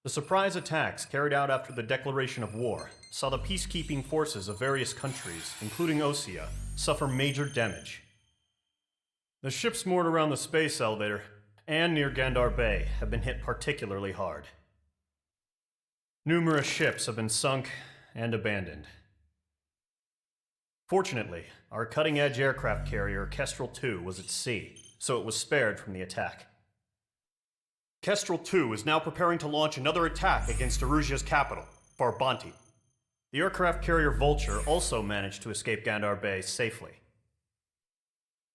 The surprise attacks carried out after the declaration of war saw the peacekeeping forces of various countries, including Osea, suffer major damage. The ships moored around the space elevator and near Gandar Bay have been hit particularly hard. Numerous ships have been sunk and abandoned. Fortunately, our cutting-edge aircraft carrier Kestrel II was at sea, so it was spared from the attack. Kestrel II is now preparing to launch another attack against Erusia's capital, Farbanti. The aircraft carrier Vulture also managed to escape Gandar Bay safely.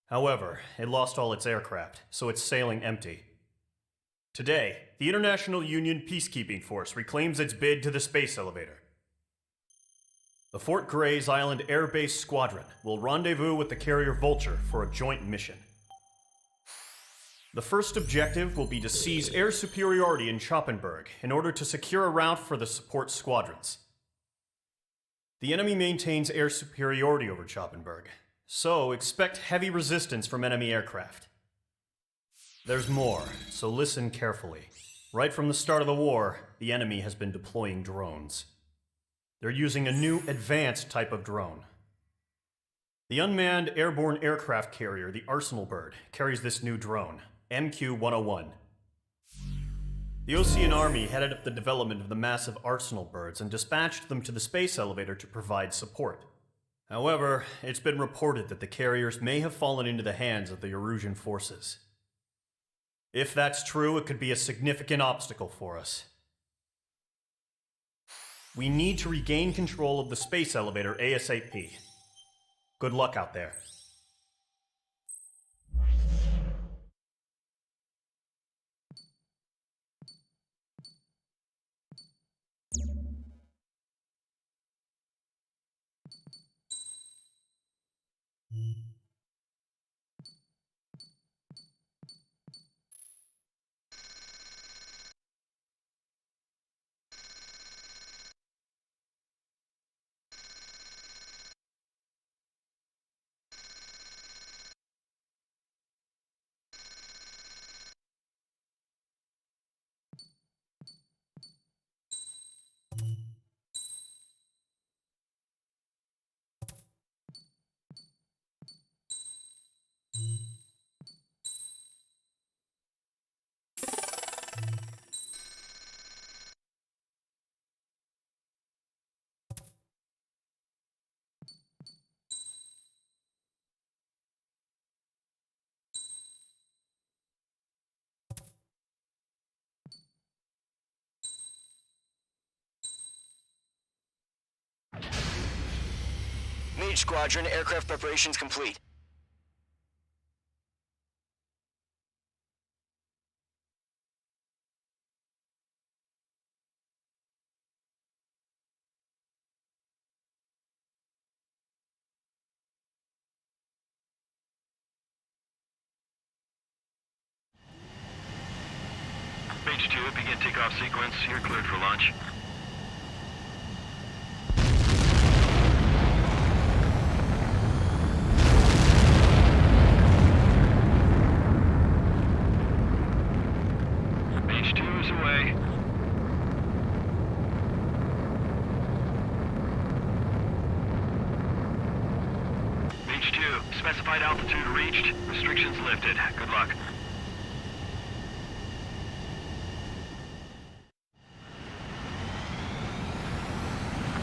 However, it lost all its aircraft, so it's sailing empty. Today, the International Union Peacekeeping Force reclaims its bid to the space elevator. The Fort Gray's Island Air Base Squadron will rendezvous with the carrier Vulture for a joint mission. The first objective will be to seize air superiority in Schoppenberg in order to secure a route for the support squadrons. The enemy maintains air superiority over Schoppenberg, so expect heavy resistance from enemy aircraft. There's more, so listen carefully. Right from the start of the war, the enemy has been deploying drones. They're using a new, advanced type of drone. The unmanned airborne aircraft carrier, the Arsenal Bird, carries this new drone, MQ-101. The Osean Army headed up the development of the massive Arsenal Birds and dispatched them to the space elevator to provide support. However, it's been reported that the carriers may have fallen into the hands of the Erusian forces. If that's true, it could be a significant obstacle for us. We need to regain control of the space elevator ASAP. Good luck out there. Mage Squadron, aircraft preparations complete. Mage 2, begin takeoff sequence. You're cleared for launch. Mage 2 is away. Mage 2, specified altitude reached. Restrictions lifted. Good luck.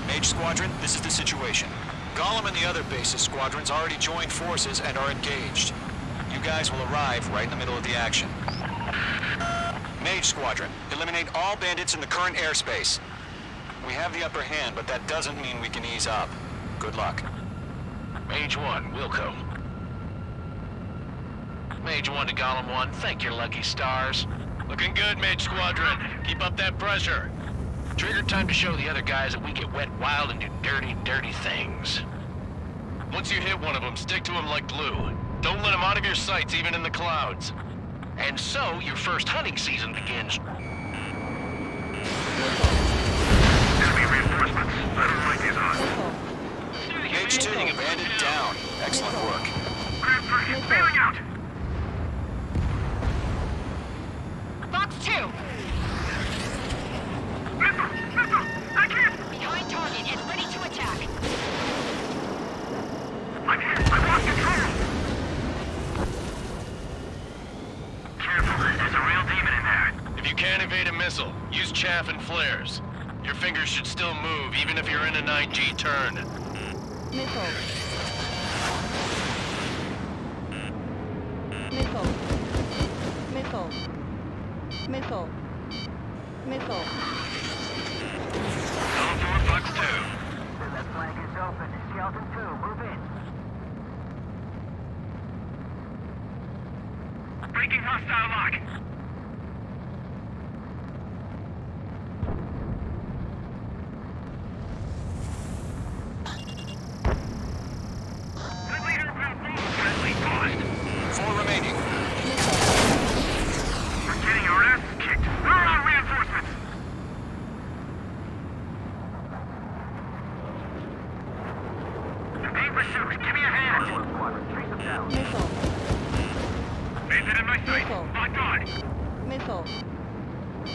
Mage Squadron, this is the situation. Gollum and the other base's squadrons already joined forces and are engaged. You guys will arrive right in the middle of the action. Mage Squadron, eliminate all bandits in the current airspace. We have the upper hand, but that doesn't mean we can ease up. Good luck. Mage 1, Wilco. Mage 1 to Golem 1, thank your lucky stars. Looking good, Mage Squadron. Keep up that pressure. Trigger time to show the other guys that we get wet wild and do dirty, dirty things. Once you hit one of them, stick to him like glue. Don't let him out of your sights, even in the clouds. And so, your first hunting season begins. Enemy reinforcements. I don't like these odds. Mage 2, bandit down. Excellent work. Grand 3, bailing out. Box 2. You can't evade a missile. Use chaff and flares. Your fingers should still move, even if you're in a 9G turn. Missile. Missile. Missile. Missile. Missile. Golem 4, Fox 2. The flank is open. Skeleton 2, move in. Breaking hostile lock. Good leader, friendly cost. 4 remaining. We're getting our ass kicked. Where are our reinforcements? Aim pursuit. Give me a hand. Squadron, trace them down. Missile. Bandit in my sight. Missile. Locked on. Missile.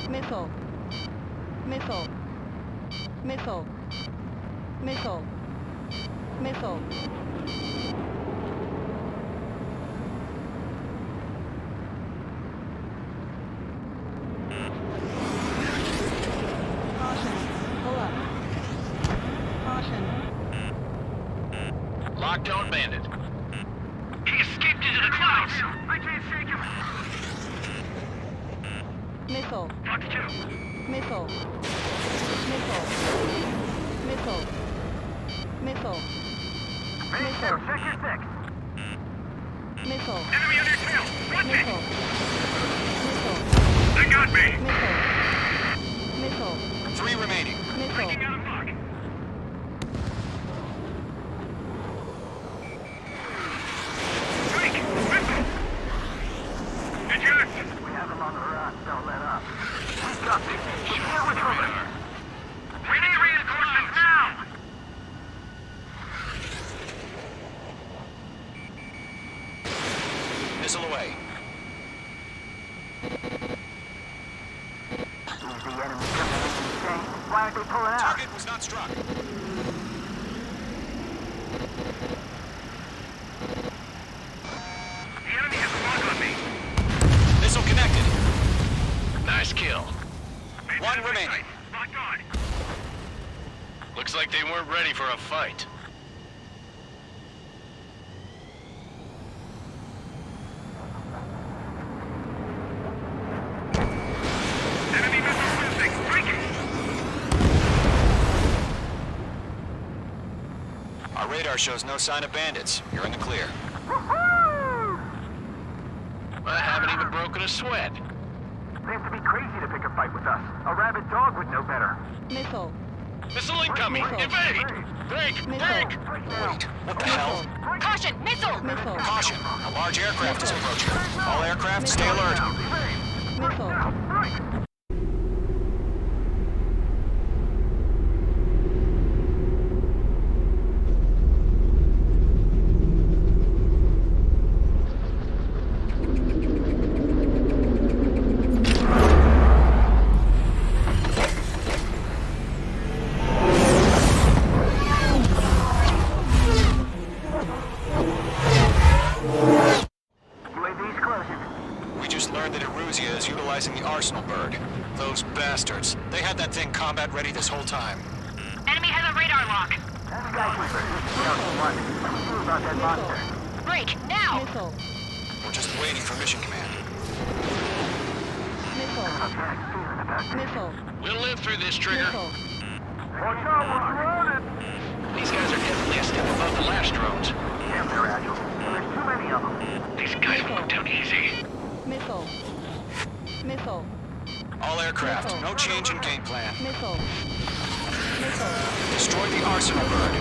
Missile. Missile. Missile. Missile. Missile. Caution. Pull up. Caution. Locked on bandit. He escaped into the clouds. I can't shake him. Missile. Fox 2. Missile. Missile. Missile. Missile. Missile. Check your six. Missile. Enemy on your tail. Watch it. Missile. Missile. They got me. Missile. Missile. 3 remaining. Missile. Breaking out of lock. Break. Missile. Eject. We have them on the run. Don't let up. We got this. Here with them. We need reinforcements now. Missile away. Is the enemy coming insane? Why aren't they pulling out? Target was not struck. The enemy has a lock on me. Missile connected. Nice kill. Bandit One in my remaining. sight. Locked on. Looks like they weren't ready for a fight. Enemy missile losing. Breaking. Our radar shows no sign of bandits. You're in the clear. I haven't even broken a sweat. They have to be crazy to pick a fight with us. A rabid dog would know better. Missile. Missile incoming! Missile. Evade! Break! Missile. Break! Wait, what the hell? Caution! Missile! Missile. Caution! A large aircraft is approaching. All aircraft, stay Missile. alert. Missile. UAV's closing. We just learned that Eruzia is utilizing the Arsenal bird. Those bastards. They had that thing combat ready this whole time. Enemy has a radar lock. Skyscraper. Skeleton 1. What do we do about that monster? Break, now! Missile. We're just waiting for mission command. Missile. I've got a feeling about this. Missile. We'll live through this, Trigger. Missile. Watch out, we're running! These guys are definitely a step above the last drones. Damn, they're agile. There's too many of them. These guys won't go down easy. Missile. Missile. All aircraft, no change in game plan. Missile. Missile. Destroy the Arsenal bird.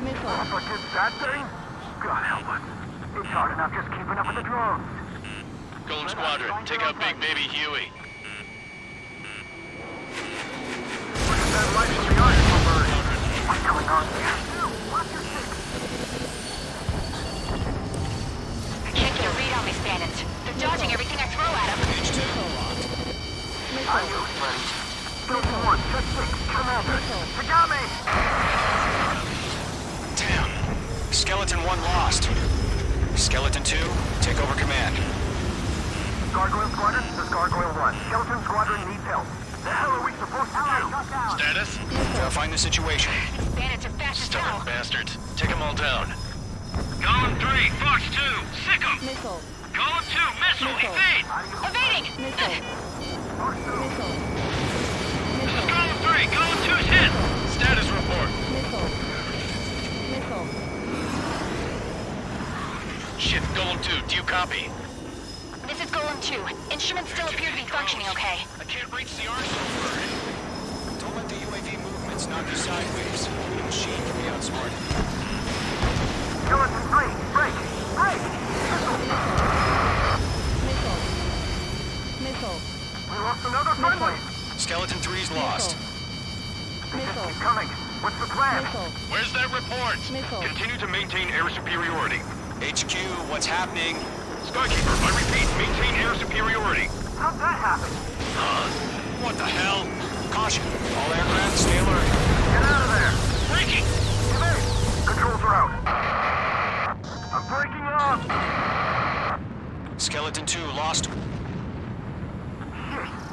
Missile. What is that thing? God help us. It's hard enough just keeping up with the drones. Golem Squadron, take out Big Baby Huey. Look at that light from the Arsenal bird. What's going on here? Watch your six. I can't get a read on these bandits. They're dodging everything I throw at them. Page 2. Are you ready? Skeleton 1, check 6, Commander. Tagame! Damn. Skeleton 1 lost. Skeleton 2, take over command. Gargoyle Squadron, this is Gargoyle 1. Skeleton Squadron needs help. The hell are we supposed to do? Status? Verifying the situation. These bandits are fast as Stubborn hell. bastards. Take them all down. Golem 3, Fox 2, sick 'em! Missile. Golem 2, missile, Missile. evade! Evading! Missile. Missile. This is Golem 3, Golem 2's hit! Status report. Missile. Missile. Shit, Golem 2, do you copy? This is Golem 2. Instruments still appear to be functioning okay. I can't reach the arsenal bird. Don't let the UAV movements knock you sideways. The machine can be outsmarted. Skeleton 3, break! Break! Missile. Missile. We lost another friendly! Skeleton 3's lost. Missile. Keep coming. What's the plan? Missile. Where's that report? Missile. Continue to maintain air superiority. HQ, what's happening? Skykeeper, I repeat, maintain air superiority. How'd that happen? What the hell? Caution. All aircraft, stay alert. Get out of there! Breaking! Evade! Controls are out. I'm breaking up! Skeleton 2 lost. Shit,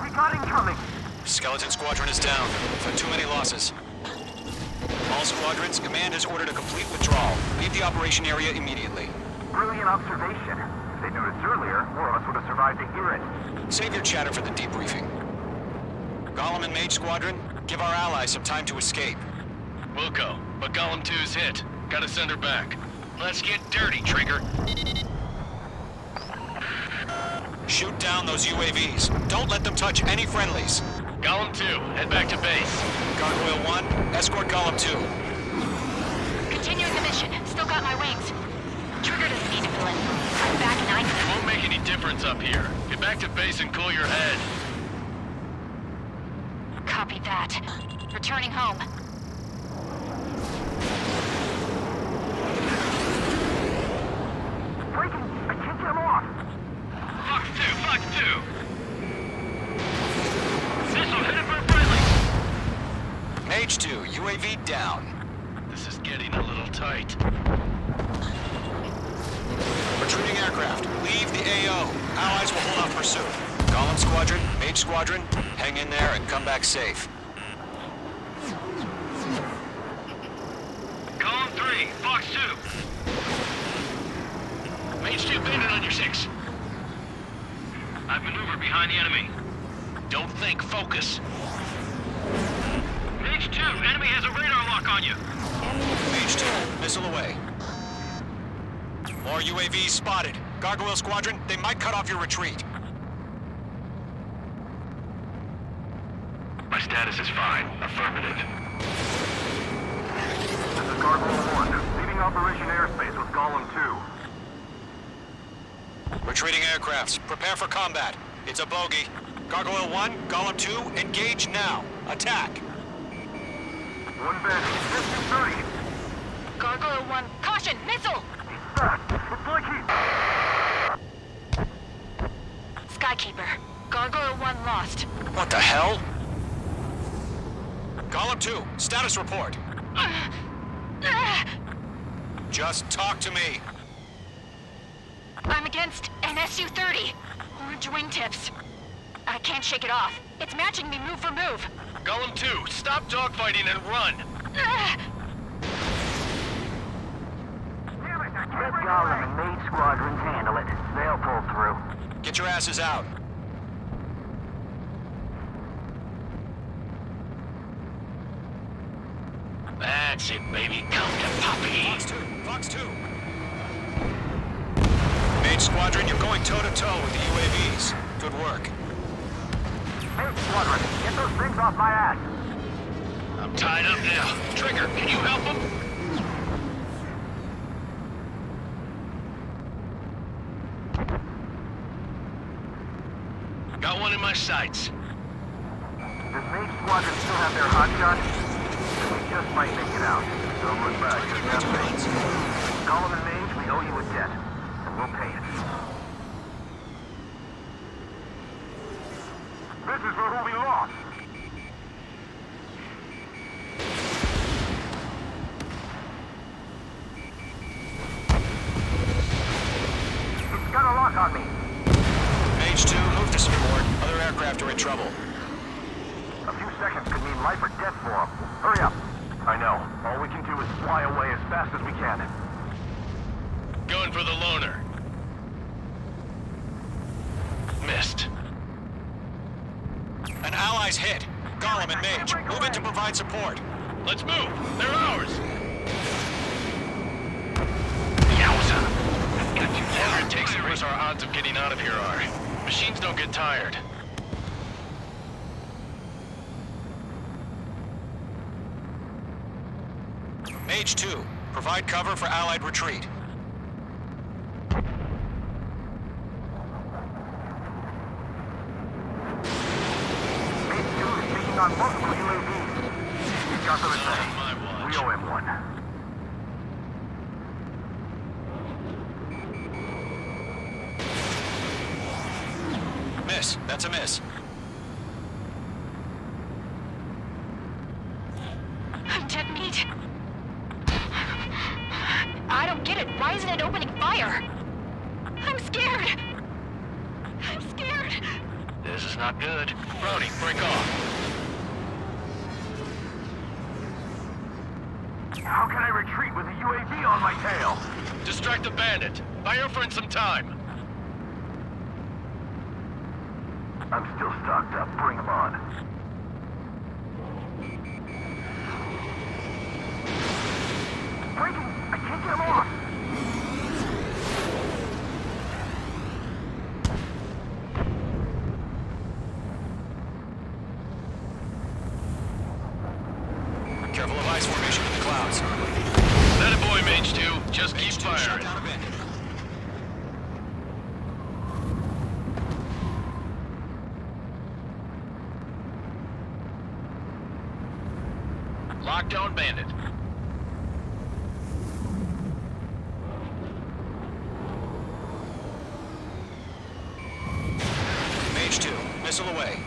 we got incoming! Skeleton Squadron is down. We've had too many losses. All squadrons, command has ordered a complete withdrawal. Leave the operation area immediately. Brilliant observation. If they'd noticed earlier, more of us would have survived to hear it. Save your chatter for the debriefing. Golem and Mage Squadron, give our allies some time to escape. We'll go, but Golem 2's hit. Gotta send her back. Let's get dirty, Trigger. Shoot down those UAVs. Don't let them touch any friendlies. Golem 2, head back to base. Gargoyle 1, escort Golem 2. Continuing the mission. Still got my wings. Trigger doesn't need to fill in. I'm back and I It can... won't make any difference up here. Get back to base and cool your head. Copy that. Returning home. Breaking! I can't get him off! Fox 2, Fox 2! Missile headed for friendly! Mage 2, UAV down. This is getting a little tight. Retreating aircraft, leave the AO. Allies will hold off pursuit. Golem Squadron, Mage Squadron, hang in there and come back safe. Golem 3, Fox 2! Mage 2 bandit on your 6. I've maneuvered behind the enemy. Don't think, focus. Mage 2, enemy has a radar lock on you. Mage 2, missile away. More UAVs spotted. Gargoyle Squadron, they might cut off your retreat. My status is fine. Affirmative. This is Gargoyle 1, leaving Operation Airspace with Golem 2. Retreating aircrafts, prepare for combat. It's a bogey. Gargoyle 1, Golem 2, engage now. Attack. One bandit, distance 30. Gargoyle 1. Caution! Missile! It's like Skykeeper. Gargoyle 1 lost. What the hell? Golem 2, status report. Just talk to me. I'm against an Su-30. Orange wingtips. I can't shake it off. It's matching me move for move. Golem 2, stop dogfighting and run. Let Golem and Mage Squadrons handle it. They'll pull through. Get your asses out. That's it, baby. Come to Poppy. Fox 2, Fox 2. Mage Squadron, you're going toe-to-toe with the UAVs. Good work. Mage Squadron, get those things off my ass. I'm tied up now. Trigger, can you help him? Got one in my sights. Does Mage Squadron still have their hotshot? We just might make it out. Don't look back, just have faith. Golem and Mage, we owe you a debt. And we'll pay it. This is for who we lost. It's got a lock on me. Mage Mage 2, move to support. Other aircraft are in trouble. A few seconds could mean life or death for them. Hurry up. I know. All we can do is fly away as fast as we can. Going for the loner. Missed. An ally's hit. Golem and Mage, move in to provide support. Let's move. They're ours. Yowza. The longer it takes, the worse our odds of getting out of here are. Machines don't get tired. Mage 2, provide cover for Allied retreat. Mage 2 is taking on multiple UAVs. He's got them at bay. My watch. We owe him one. Miss, that's a miss. I'm dead meat. I don't get it. Why isn't it opening fire? I'm scared. I'm scared. This is not good. Brownie, break off. How can I retreat with a UAV on my tail? Distract the bandit. Buy your friend some time. I'm still stocked up. Bring him on. Breaking! I can't get him off! Careful of ice formation in the clouds. That a boy, Mage 2. Just keep Mage 2, shut firing. down a bandit. Lockdown bandit. Mage 2, missile away.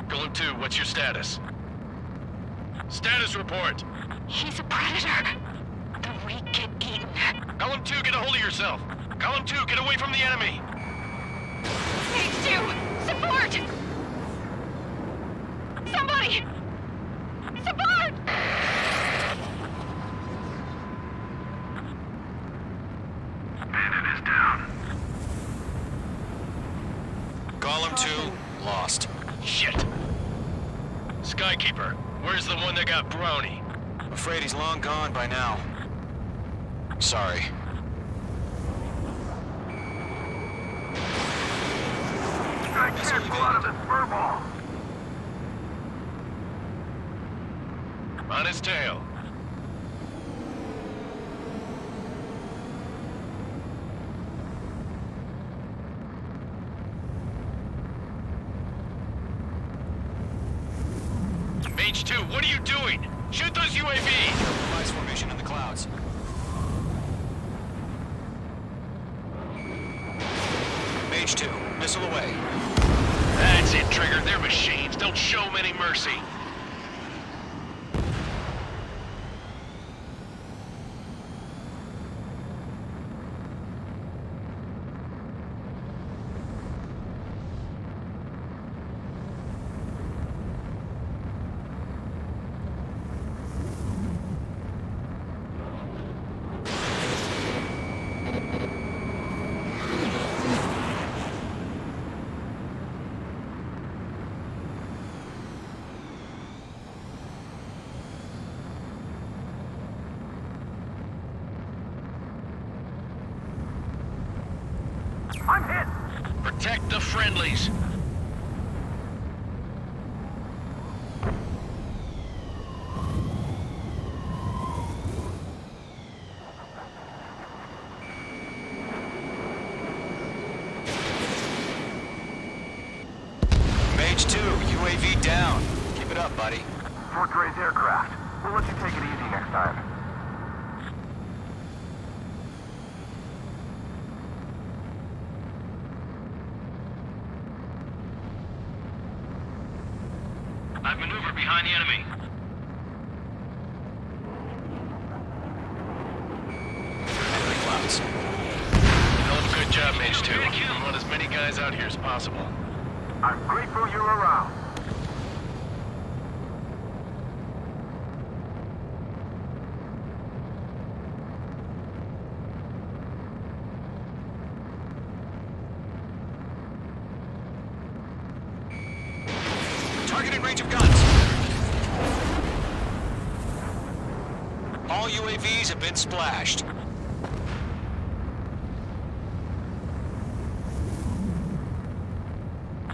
Golem 2, what's your status? Status report. He's a predator. The weak get eaten. Golem 2, get a hold of yourself. Golem 2, get away from the enemy. Mage 2, support! Somebody! Support! Bandit is down. Golem 2, lost. Shit. Skykeeper, where's the one that got Brownie? Afraid he's long gone by now. Sorry. I can't pull out of this furball. On his tail. Mage 2, what are you doing? Shoot those UAVs! Ice formation in the clouds. Mage 2, missile away. That's it, Trigger. They're machines. Don't show 'em any mercy. I'm hit! Protect the friendlies. Mage 2, UAV down. Keep it up, buddy. Fort Gray's aircraft. We'll let you take it easy next time. I've maneuvered behind the enemy. Enemy clouds. Hell of a good job, Mage 2. We want as many guys out here as possible. I'm grateful you're around. Targeted range of guns. All UAVs have been splashed.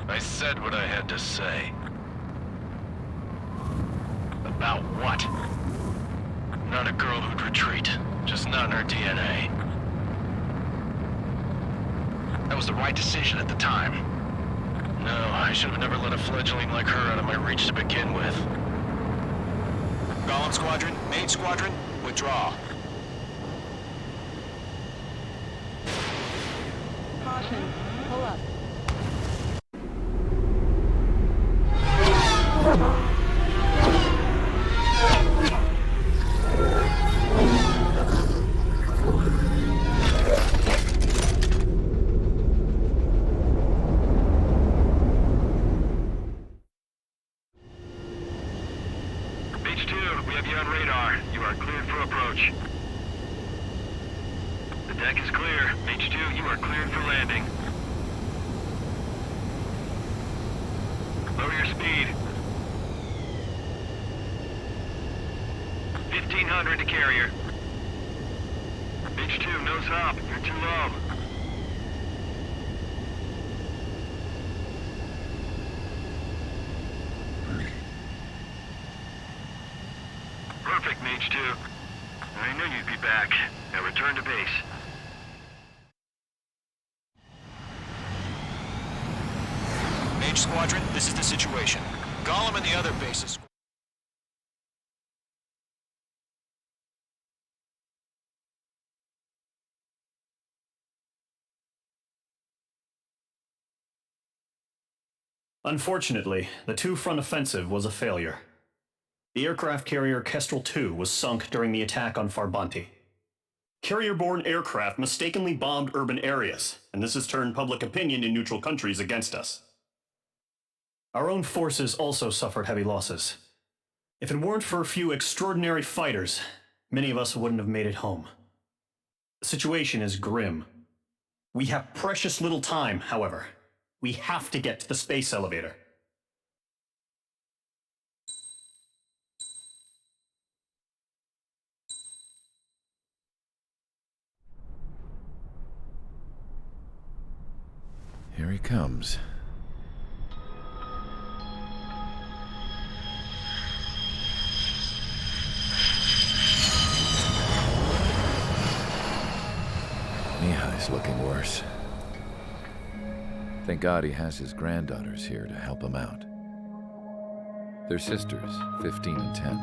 I said what I had to say. About what? Not a girl who'd retreat. Just not in her DNA. That was the right decision at the time. No, I should have never let a fledgling like her out of my reach to begin with. Golem Squadron, Mage Squadron, withdraw. Caution. Pull up. Mage 2, we have you on radar. You are cleared for approach. The deck is clear. Mage 2, you are cleared for landing. Lower your speed. 1500 to carrier. Mage 2, nose up. You're too low. Perfect, Mage 2. I knew you'd be back. Now return to base. Mage Squadron, this is the situation. Golem and the other bases. Unfortunately, the two-front offensive was a failure. The aircraft carrier Kestrel II was sunk during the attack on Farbanti. Carrier-borne aircraft mistakenly bombed urban areas, and this has turned public opinion in neutral countries against us. Our own forces also suffered heavy losses. If it weren't for a few extraordinary fighters, many of us wouldn't have made it home. The situation is grim. We have precious little time, however. We have to get to the space elevator. Here he comes. Mihai's looking worse. Thank God he has his granddaughters here to help him out. They're sisters, 15 and 10.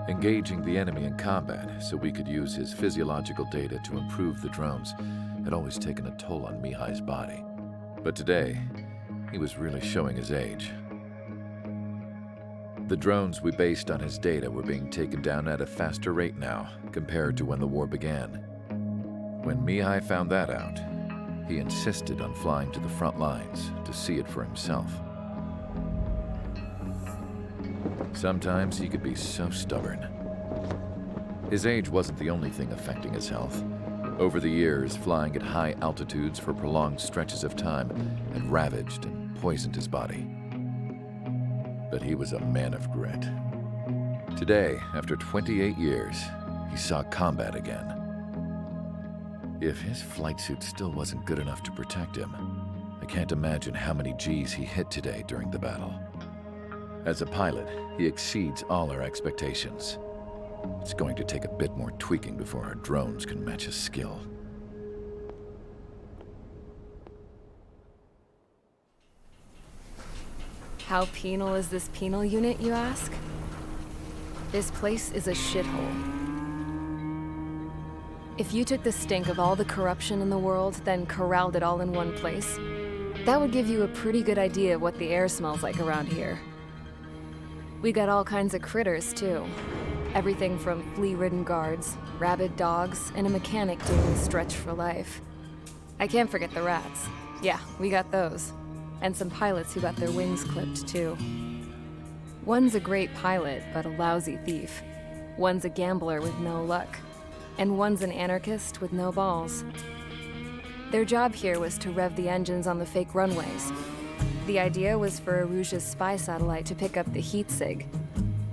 Engaging the enemy in combat so we could use his physiological data to improve the drones had always taken a toll on Mihai's body. But today, he was really showing his age. The drones we based on his data were being taken down at a faster rate now compared to when the war began. When Mihai found that out, he insisted on flying to the front lines to see it for himself. Sometimes he could be so stubborn. His age wasn't the only thing affecting his health. Over the years, flying at high altitudes for prolonged stretches of time had ravaged and poisoned his body. But he was a man of grit. Today, after 28 years, he saw combat again. If his flight suit still wasn't good enough to protect him, I can't imagine how many G's he hit today during the battle. As a pilot, he exceeds all our expectations. It's going to take a bit more tweaking before our drones can match his skill. How penal is this penal unit, you ask? This place is a shithole. If you took the stink of all the corruption in the world, then corralled it all in one place, that would give you a pretty good idea of what the air smells like around here. We got all kinds of critters, too. Everything from flea-ridden guards, rabid dogs, and a mechanic doing a stretch for life. I can't forget the rats. Yeah, we got those. And some pilots who got their wings clipped, too. One's a great pilot, but a lousy thief. One's a gambler with no luck. And one's an anarchist with no balls. Their job here was to rev the engines on the fake runways. The idea was for Aruja's spy satellite to pick up the heat sig.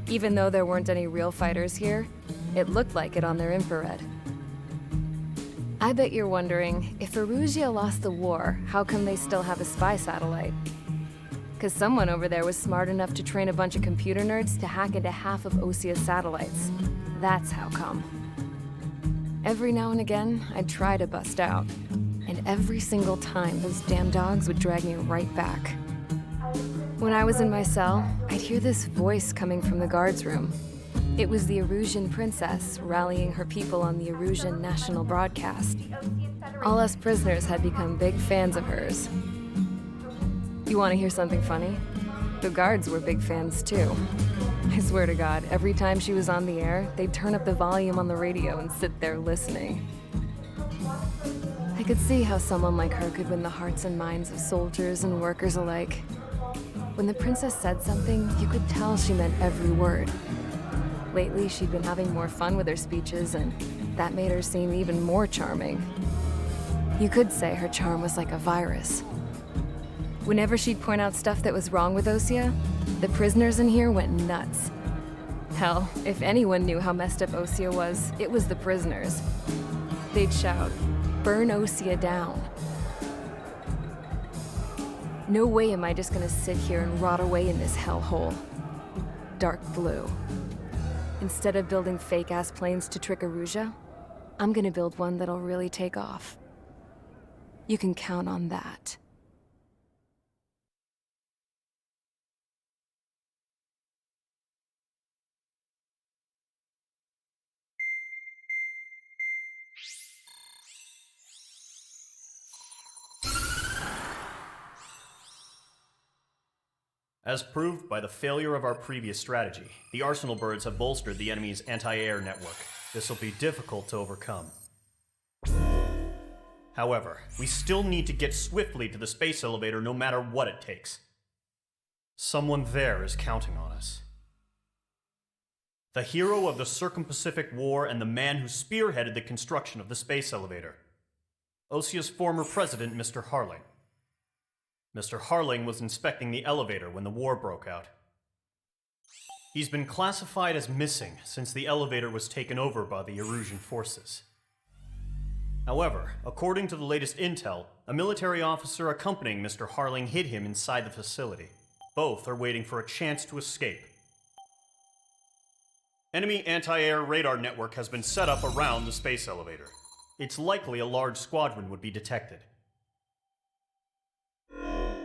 Even though there weren't any real fighters here, it looked like it on their infrared. I bet you're wondering, if Aruja lost the war, how come they still have a spy satellite? 'Cause someone over there was smart enough to train a bunch of computer nerds to hack into half of Osia's satellites. That's how come. Every now and again, I'd try to bust out. And every single time, those damn dogs would drag me right back. When I was in my cell, I'd hear this voice coming from the guards room. It was the Erusian princess rallying her people on the Erusian national broadcast. All us prisoners had become big fans of hers. You want to hear something funny? The guards were big fans too. I swear to God, every time she was on the air, they'd turn up the volume on the radio and sit there listening. I could see how someone like her could win the hearts and minds of soldiers and workers alike. When the princess said something, you could tell she meant every word. Lately, she'd been having more fun with her speeches, and that made her seem even more charming. You could say her charm was like a virus. Whenever she'd point out stuff that was wrong with Osia, the prisoners in here went nuts. Hell, if anyone knew how messed up Osia was, it was the prisoners. They'd shout, "Burn Osia down." No way am I just gonna sit here and rot away in this hellhole. Dark blue. Instead of building fake-ass planes to trick Aruja, I'm gonna build one that'll really take off. You can count on that. As proved by the failure of our previous strategy, the Arsenal birds have bolstered the enemy's anti-air network. This will be difficult to overcome. However, we still need to get swiftly to the space elevator no matter what it takes. Someone there is counting on us. The hero of the Circum-Pacific War and the man who spearheaded the construction of the space elevator. Osia's former president, Mr. Harling. Mr. Harling was inspecting the elevator when the war broke out. He's been classified as missing since the elevator was taken over by the Erusian forces. However, according to the latest intel, a military officer accompanying Mr. Harling hid him inside the facility. Both are waiting for a chance to escape. Enemy anti-air radar network has been set up around the space elevator. It's likely a large squadron would be detected.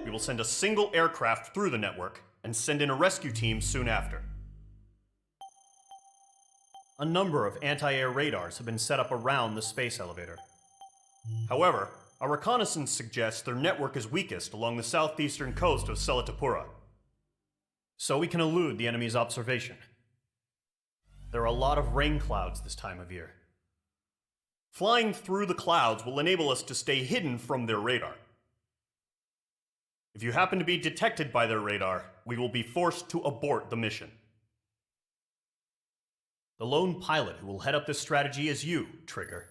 We will send a single aircraft through the network and send in a rescue team soon after. A number of anti-air radars have been set up around the space elevator. However, our reconnaissance suggests their network is weakest along the southeastern coast of Selatapura, so we can elude the enemy's observation. There are a lot of rain clouds this time of year. Flying through the clouds will enable us to stay hidden from their radar. If you happen to be detected by their radar, we will be forced to abort the mission. The lone pilot who will head up this strategy is you, Trigger.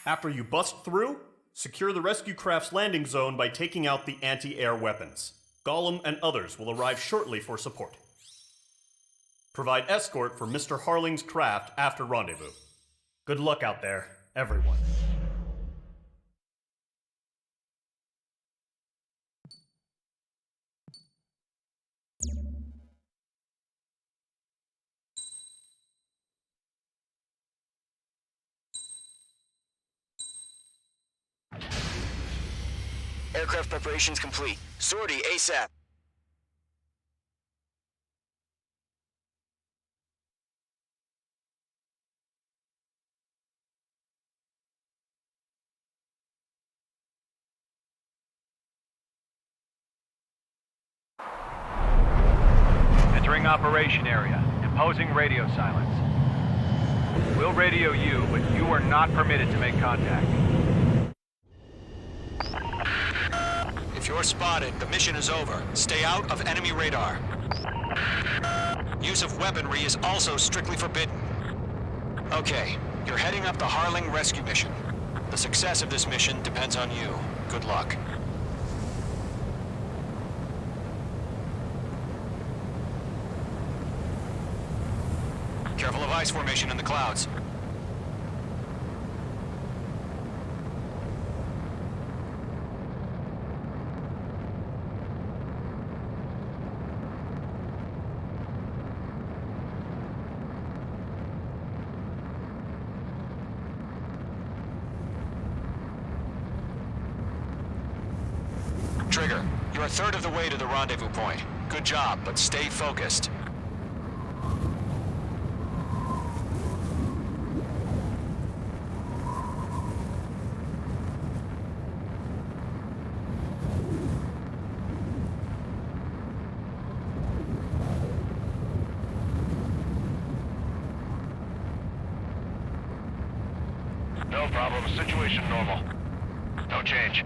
After you bust through, secure the rescue craft's landing zone by taking out the anti-air weapons. Gollum and others will arrive shortly for support. Provide escort for Mr. Harling's craft after rendezvous. Good luck out there. everyone. Aircraft preparations complete. Sortie ASAP. Entering operation area. Imposing radio silence. We'll radio you, but you are not permitted to make contact. If you're spotted, the mission is over. Stay out of enemy radar. Use of weaponry is also strictly forbidden. Okay, you're heading up the Harling rescue mission. The success of this mission depends on you. Good luck. Careful of ice formation in the clouds. Trigger, you're a third of the way to the rendezvous point. Good job, but stay focused. No problem. Situation normal. No change.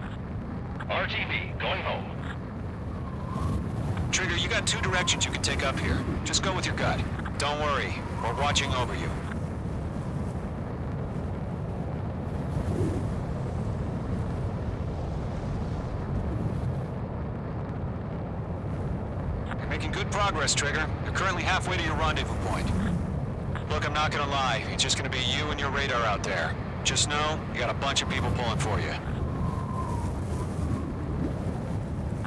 RTV, going home. Trigger, you got two directions you can take up here. Just go with your gut. Don't worry, we're watching over you. You're making good progress, Trigger. You're currently halfway to your rendezvous point. Look, I'm not gonna lie. It's just gonna be you and your radar out there. Just know, you got a bunch of people pulling for you.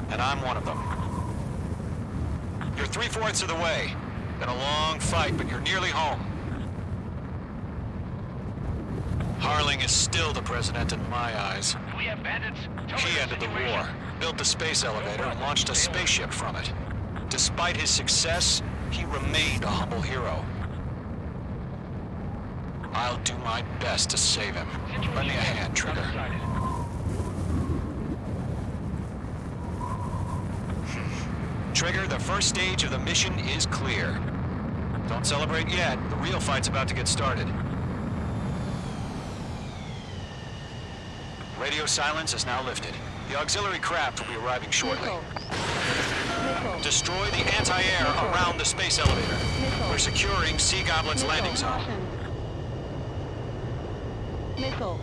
And I'm one of them. You're 3/4 of the way. Been a long fight, but you're nearly home. Harling is still the president in my eyes. Do we have bandits? He ended the war, built the space elevator, and launched a spaceship from it. Despite his success, he remained a humble hero. I'll do my best to save him. Lend me a hand, Trigger. Trigger, the first stage of the mission is clear. Don't celebrate yet. The real fight's about to get started. Radio silence is now lifted. The auxiliary craft will be arriving shortly. Missile. Destroy the anti-air around the space elevator. Missile. We're securing Sea Goblin's landing zone. Missile.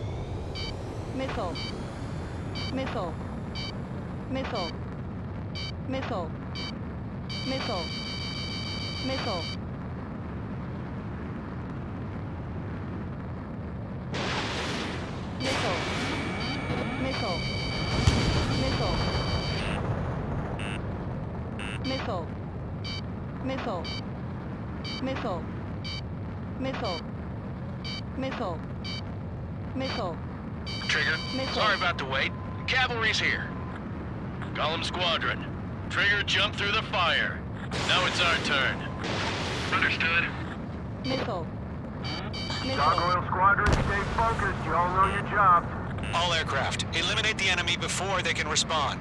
Missile. Missile. Missile. Missile. Missile. Missile. Missile. Missile. Missile. Missile. Missile. Missile. Missile. Missile. Missile. Trigger, Missile. sorry about the wait. Cavalry's here. Golem Squadron. Trigger jumped through the fire. Now it's our turn. Understood. Missile. Missile. Gargoyle Squadron, stay focused. You all know your jobs. All aircraft, eliminate the enemy before they can respond.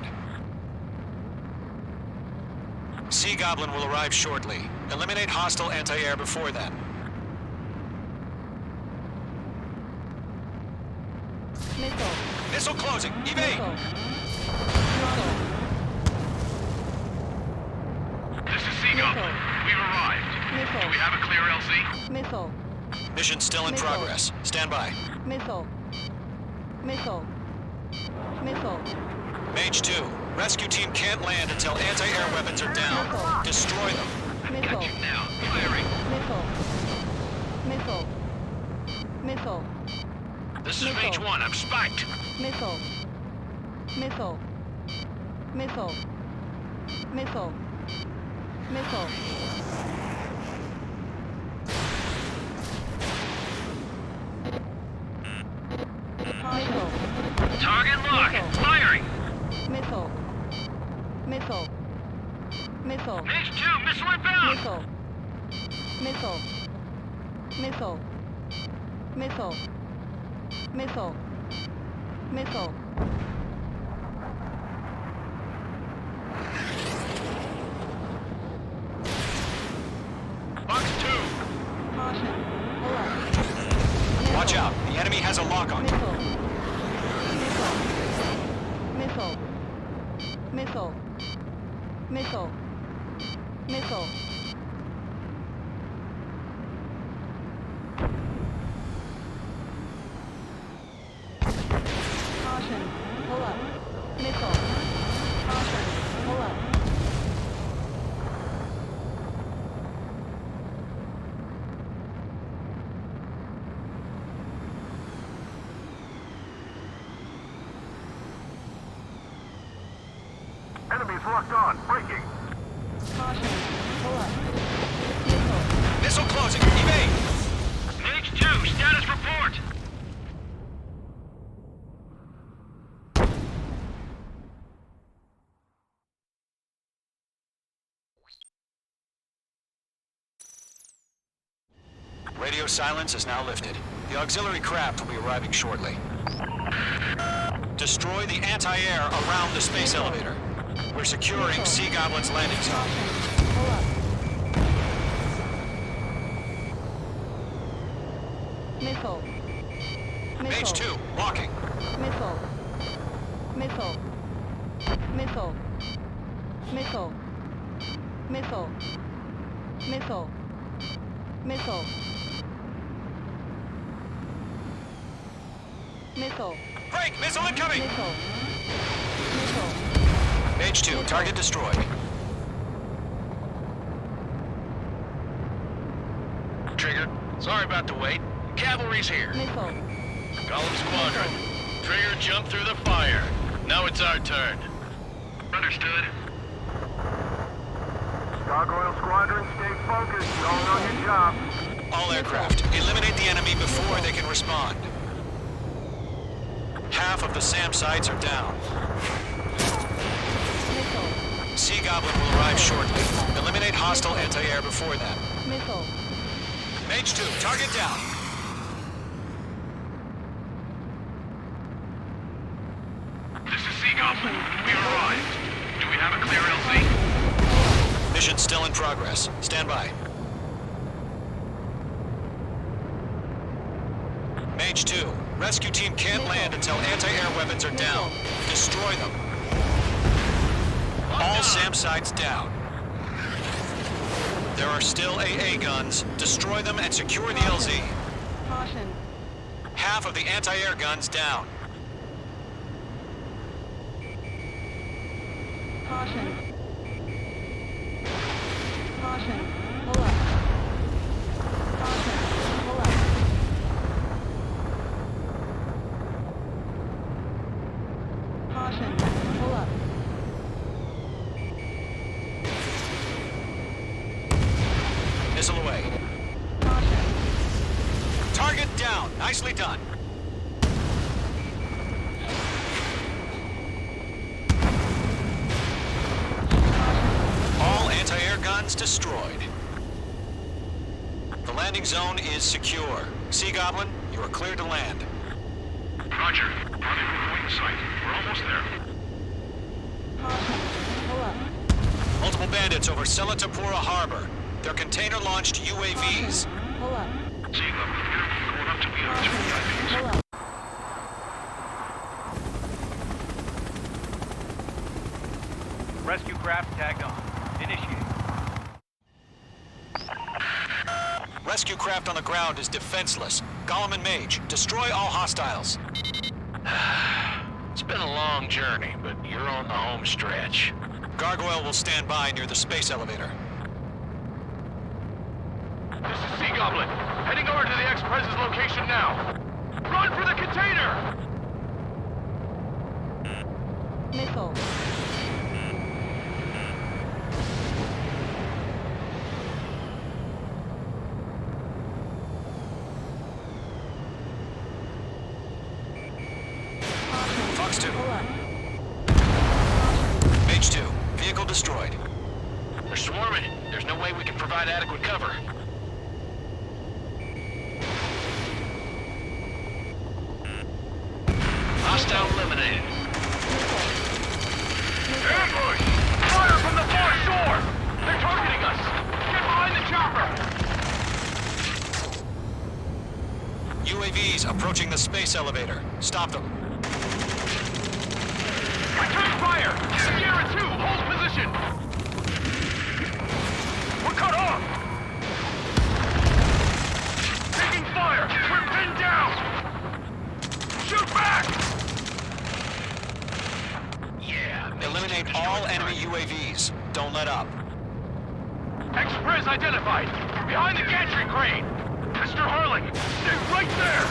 Sea Goblin will arrive shortly. Eliminate hostile anti-air before then. Missile. Missile closing. Evade! Missile. This is Seagull. We've arrived. Missile. Do we have a clear LZ? Missile. Mission still in Missile. progress. Stand by. Missile. Missile. Missile. Mage 2, rescue team can't land until anti-air weapons are down. Missile. Destroy them. Missile. Now, firing. Missile. Missile. Missile. This is Missile. Mage 1. I'm spiked. Missile. Missile. Missile. Missile. Missile. Missile. Target locked. Missile. Firing. Missile. Missile. Missile. Mage 2, missile inbound. Missile. Missile. Missile. Missile. Missile. Missile. Box 2. Caution. Pull up. Watch out. The enemy has a lock on you. Missile. Missile. Missile. Missile. Missile. Caution. Pull up. Missile. Caution. Pull up. Enemies locked on. Breaking. Caution. Pull up. Missile. Missile closing. Evade. Mage 2, status report. Radio silence is now lifted. The auxiliary craft will be arriving shortly. Destroy the anti-air around the space elevator. We're securing Sea Goblin's landing zone. Pull up. Missile. Mage 2, walking. Missile. Missile. Missile. Missile. Missile. Missile. Missile. Missile. Break! Missile incoming! Missile. Missile. Mage 2, target destroyed. Trigger, sorry about the wait. Cavalry's here. Missile. Golem Squadron. Trigger jumped through the fire. Now it's our turn. Understood. Gargoyle Squadron, stay focused. You all know your job. All aircraft, eliminate the enemy before they can respond. Half of the SAM sites are down. Missile. Sea Goblin will arrive shortly. Eliminate hostile anti-air before that. Missile. Mage 2, target down. This is Sea Goblin. We arrived. Do we have a clear LZ? Mission still in progress. Stand by. Mage 2, rescue team can't land until anti-air weapons are down. Destroy them. All SAM sites down. There are still AA guns. Destroy them and secure the LZ. Caution. Half of the anti-air guns down. Caution. Caution. Pull up. Caution. Pull up. Caution. Pull up. Missile away. Caution. Target down. Nicely done. All anti-air guns destroyed. The landing zone is secure. Sea Goblin, you are cleared to land. Roger. Rendezvous point in sight. We're almost there. Caution. Pull up. Multiple bandits over Selatapura Harbor. They're container-launched UAVs. Pull up. Sea Goblin, we're going up to the other two IPs. Pull up. Rescue craft tagged on. Initiate. Rescue craft on the ground is defenseless. Golem and Mage, destroy all hostiles. It's been a long journey, but you're on the home stretch. Gargoyle will stand by near the space elevator. This is Sea Goblin. Heading over to the Express's location now. Run for the container! Missile. Fox 2. Pull up. Mage 2. Vehicle destroyed. They're swarming. There's no way we can provide adequate cover. Hostile eliminated. Ambush! Fire from the far shore! They're targeting us! Get behind the chopper! UAVs approaching the space elevator. Stop them. Return fire! Sierra 2, hold position! We're cut off! Taking fire! We're pinned down! Shoot back! Yeah. Eliminate all enemy UAVs. Don't let up. Express identified! Behind the gantry crane! Mr. Harling, stay right there!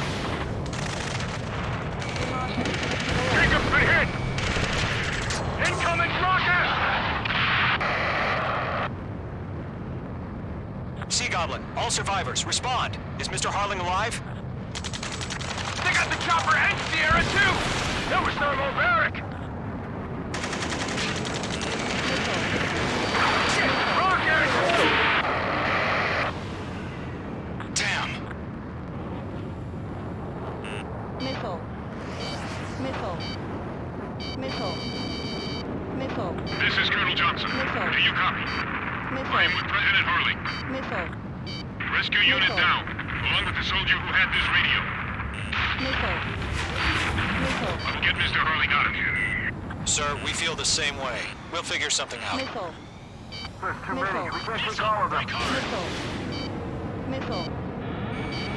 Jacob's been hit! Incoming rocket! Sea Goblin, all survivors, respond. Is Mr. Harling alive? They got the chopper and Sierra too! That was thermobaric! Rocket! Damn. Missile. Missile. Missile. Missile. This is Colonel Johnson. Missile. Do you copy? Missile. I am with President Harling. Missile. Rescue unit Missile. down, along with the soldier who had this radio. Missile. Missile. I will get Mr. Harling out of here. Sir, we feel the same way. We'll figure something out. Missile. There's too many. Missile. We can't take all of them. Missile. Missile.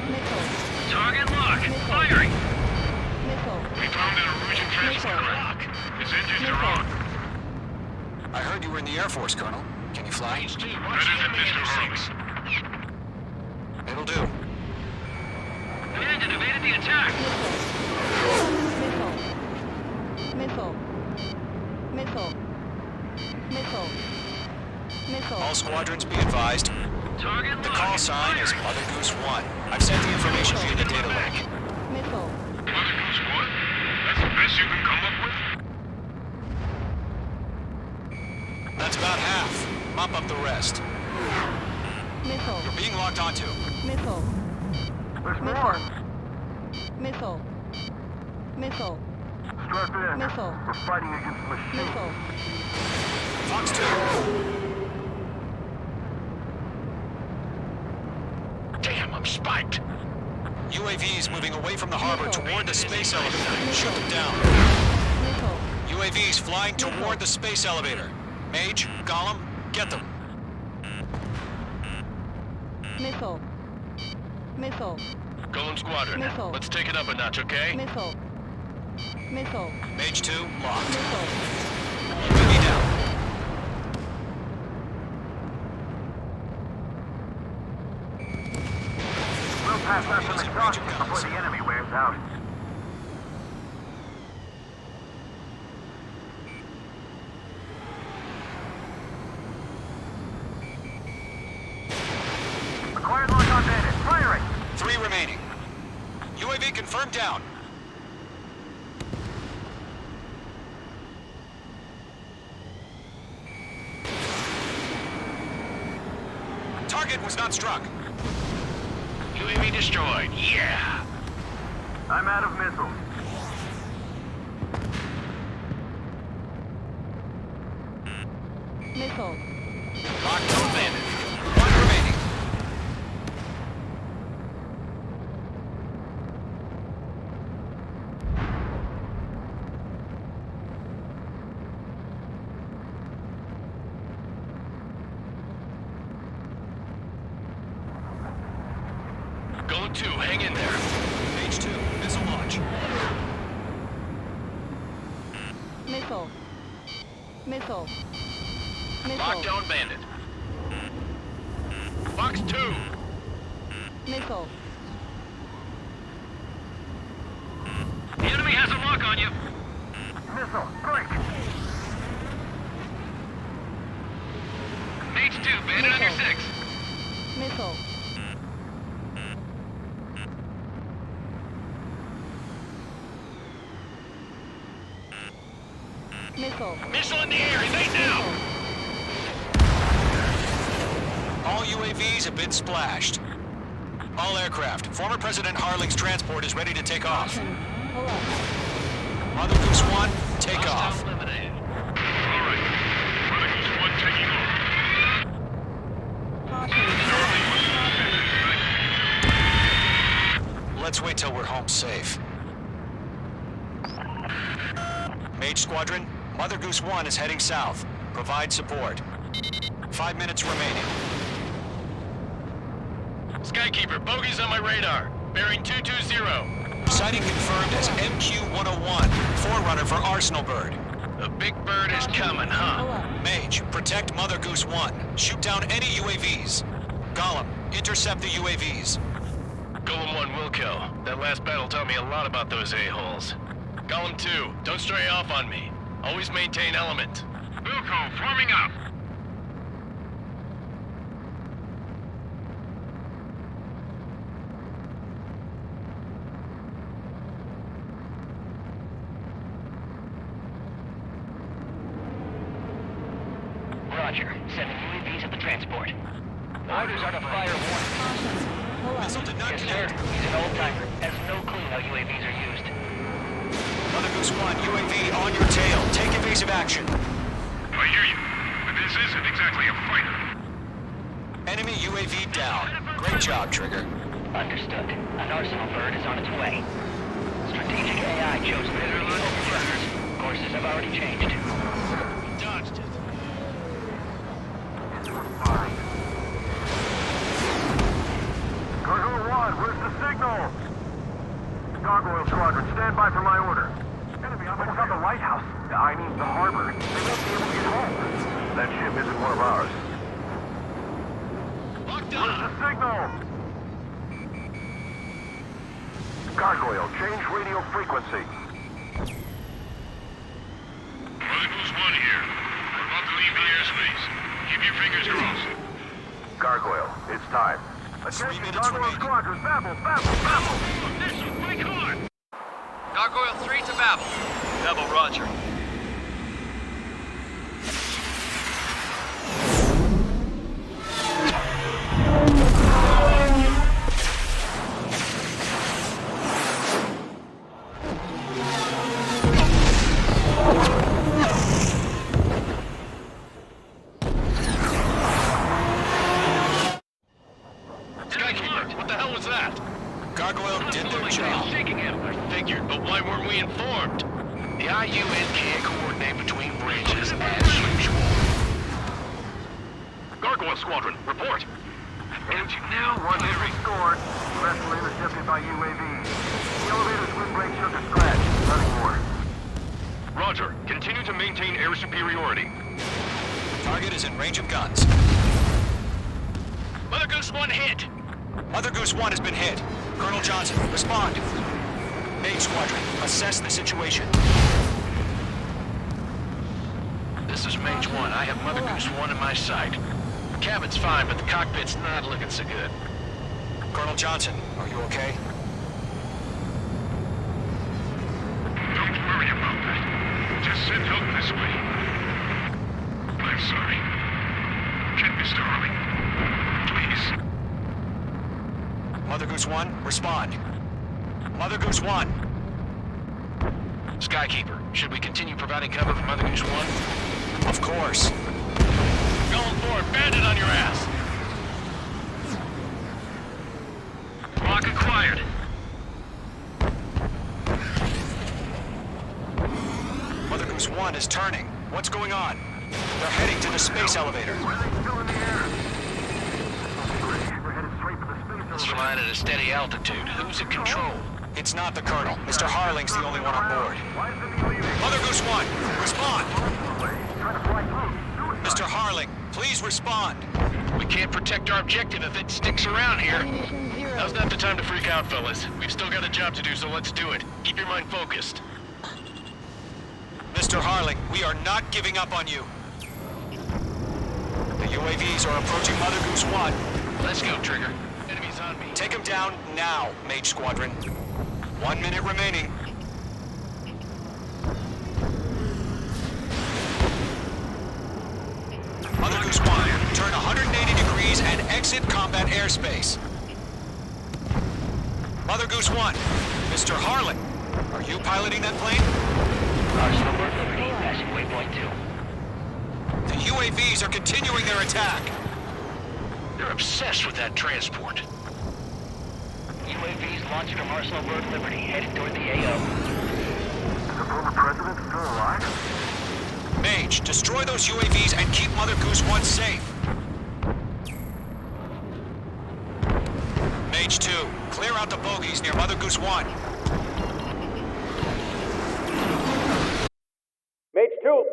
Missile. Target lock. Missile. Firing. Missile. We found an erosion transmitter Missile. lock. Its engines are Missile. on. I heard you were in the Air Force, Colonel. Can you fly? Mage 2, That watch the isn't enemy Mr. intercepts. Harling. It'll do. Command evaded the attack. Missile. Missile. Missile. Missile. All squadrons be advised. Target The lock. call sign is Mother Goose 1. I've sent the information via the data link. Missile. Mother Goose 1? That's the best you can come up with? That's about half. Mop up the rest. Missile. You're being locked onto. Missile. There's more. Missile. Missile. Strap in. Missile. We're fighting against machines. Missile. Fox 2. Damn, I'm spiked. UAVs moving away from the harbor toward the space elevator. Shoot them down. Missile. UAVs flying toward the space elevator. Mage, Gollum, get them. Missile. Missile. Golem Squadron, Missile. let's take it up a notch, okay? Missile. Missile. Mage 2, locked. Missile. UAV down. We'll pass up some exhaustion before the enemy wears out. Acquired lock on bandit. Firing. 3 remaining. UAV confirmed down. Target was not struck. UAV destroyed, yeah! I'm out of missiles. Missile. Locked on bandit. 1 remaining. Golem 2, hang in there. Mage 2, missile launch. Missile. Missile. Missile. Lockdown bandit. Fox 2, Missile. has a lock on you. Missile, break! Mage 2, bandit on your 6. Missile. Missile. Missile in the air, evade now! All UAVs have been splashed. All aircraft. Former President Harling's transport is ready to take off. Pull up. Mother Goose 1, take off. Hostile eliminated. All right. Mother Goose 1 taking off. Caution. Let's wait till we're home safe. Mage Squadron, Mother Goose 1 is heading south. Provide support. 5 minutes remaining. Skykeeper, bogeys on my radar. Bearing 220. Sighting confirmed as MQ-101, forerunner for Arsenal Bird. The big bird is coming, huh? Pull up. Mage, protect Mother Goose 1. Shoot down any UAVs. Gollum, intercept the UAVs. Golem 1 will kill. That last battle taught me a lot about those a-holes. Golem 2, don't stray off on me. Always maintain element. Wilco, forming up. Roger. Sending UAVs at the transport. Orders are to fire one. Pull up. Missile did not Yes, sir. connect. He's an old-timer. Has no clue how UAVs are used. Mother Goose 1, UAV on your tail. Take evasive action. I hear you. But this isn't exactly a fighter. Enemy UAV down. Great job, Trigger. Understood. An Arsenal bird is on its way. Strategic AI chose literally over runners. Courses have already changed. Dodged it. Gargoyle 1, where's the signal? Gargoyle Squadron, stand by for my order. Enemy almost on the lighthouse. I mean the harbor. They won't be able to get home. That ship isn't one of ours. Locked Where's on. the signal? Gargoyle, change radio frequency. Mother Goose 1 here. We're about to leave the airspace. Keep your fingers crossed. Gargoyle, it's time. 3 Attention, minutes Gargoyle remaining. Squadron, babble, babble, babble! Missile, break hard! Gargoyle 3 to Babel. Babel, roger. Skykeeper, what the hell was that? Gargoyle did their job. Shaking him. I figured, but why weren't we informed? The IUN can't coordinate between branches as usual. Gargoyle Squadron, report. Don't you now? One is restored. Vessel intercepted by UAV. The elevator's windbreak shook a scratch. Nothing more. Roger. Continue to maintain air superiority. Target is in range of guns. Mother Goose 1 hit. Mother Goose 1 has been hit. Colonel Johnson, respond. Mage Squadron, assess the situation. This is Mage 1. I have Mother Goose 1 in my sight. The cabin's fine, but the cockpit's not looking so good. Colonel Johnson, are you okay? Don't worry about that. Just send help this way. I'm sorry. Get Mr. Harling. Please. Mother Goose 1, respond. Mother Goose 1. Skykeeper, should we continue providing cover for Mother Goose 1? Of course. Going forward, bandit on your ass! Lock acquired. Mother Goose 1 is turning. What's going on? They're heading to the space elevator. Why are they still in the air? We're headed straight for the space It's elevator. flying at a steady altitude. Who's in control? It's not the Colonel. Mr. Harling's the only one on board. Why isn't he leaving? Mother Goose 1, respond! Trying to fly through. Mr. Harling, please respond. We can't protect our objective if it sticks around here. Ammunition 0. Now's not the time to freak out, fellas. We've still got a job to do, so let's do it. Keep your mind focused. Mr. Harling, we are not giving up on you. The UAVs are approaching Mother Goose 1. Let's go, Trigger. Enemies on me. Take them down now, Mage Squadron. 1 minute remaining. Mother Goose 1, turn 180 degrees and exit combat airspace. Mother Goose 1, Mr. Harlan, are you piloting that plane? Arsenal Bird Liberty, passing waypoint 2. The UAVs are continuing their attack. They're obsessed with that transport. UAVs launched from Arsenal Bird Liberty, headed toward the AO. Is the former president still alive? Mage, destroy those UAVs and keep Mother Goose 1 safe. Mage 2, clear out the bogies near Mother Goose 1. Mage 2!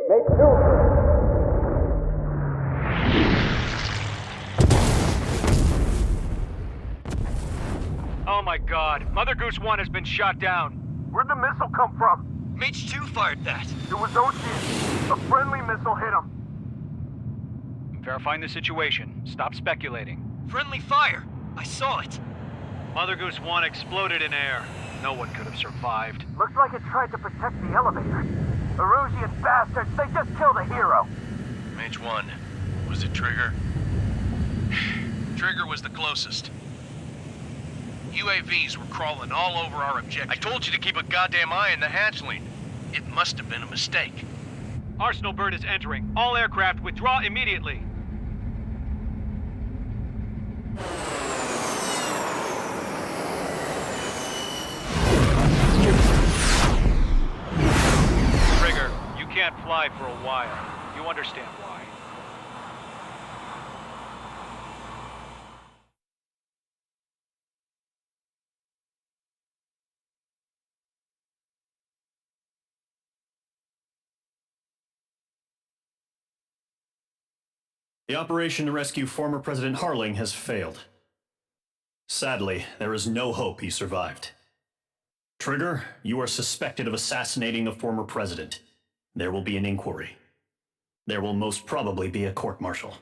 Oh my god, Mother Goose 1 has been shot down. Where'd the missile come from? Mage 2 fired that. It was Ocean. A friendly missile hit him. Verifying the situation. Stop speculating. Friendly fire. I saw it. Mother Goose 1 exploded in air. No one could have survived. Looks like it tried to protect the elevator. Erusian bastards, they just killed a hero. Mage 1. Was it Trigger? Trigger was the closest. UAVs were crawling all over our objective. I told you to keep a goddamn eye on the hatchling. It must have been a mistake. Arsenal Bird is entering. All aircraft withdraw immediately. Trigger, you can't fly for a while. You understand why. The operation to rescue former President Harling has failed. Sadly, there is no hope he survived. Trigger, you are suspected of assassinating the former president. There will be an inquiry. There will most probably be a court-martial.